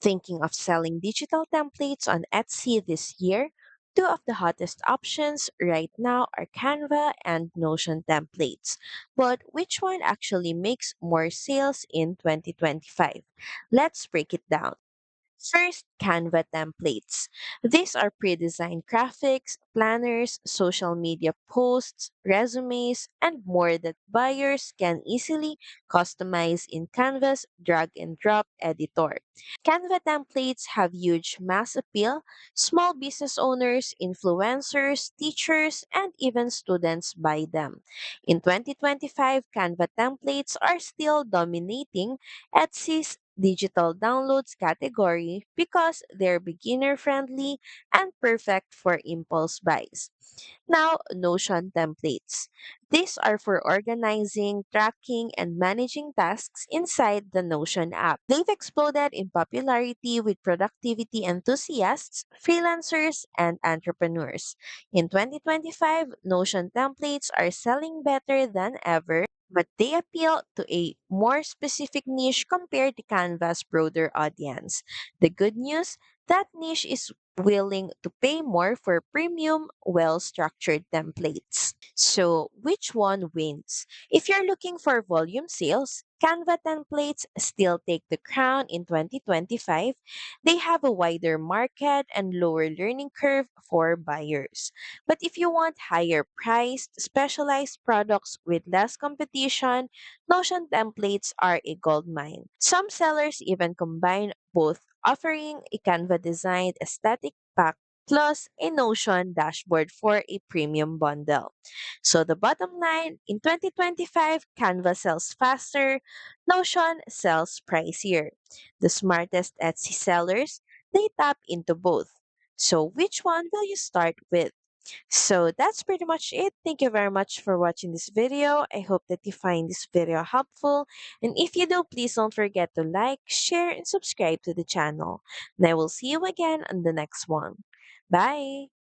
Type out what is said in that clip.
Thinking of selling digital templates on Etsy this year? Two of the hottest options right now are Canva and Notion templates. But which one actually makes more sales in 2025? Let's break it down. First, Canva templates. These are pre designed graphics, planners, social media posts, resumes, and more that buyers can easily customize in Canva's drag and drop editor. Canva templates have huge mass appeal. Small business owners, influencers, teachers, and even students buy them. In 2025, Canva templates are still dominating Etsy's digital downloads category because they're beginner friendly and perfect for impulse buys. Now, Notion templates. These are for organizing, tracking, and managing tasks inside the Notion app. They've exploded in popularity with productivity enthusiasts, freelancers, and entrepreneurs. In 2025, Notion templates are selling better than ever, but they appeal to a more specific niche compared to Canva's broader audience. The good news, that niche is willing to pay more for premium, well structured templates. So, which one wins? If you're looking for volume sales, Canva templates still take the crown in 2025. They have a wider market and lower learning curve for buyers. But if you want higher priced, specialized products with less competition, Notion templates are a gold mine. Some sellers even combine both, offering a Canva designed aesthetic pack plus a Notion dashboard for a premium bundle. So the bottom line, in 2025, Canva sells faster, Notion sells pricier. The smartest Etsy sellers, they tap into both. So which one will you start with? So that's pretty much it. Thank you very much for watching this video. I hope that you find this video helpful. And if you do, please don't forget to like, share, and subscribe to the channel. And I will see you again on the next one. Bye!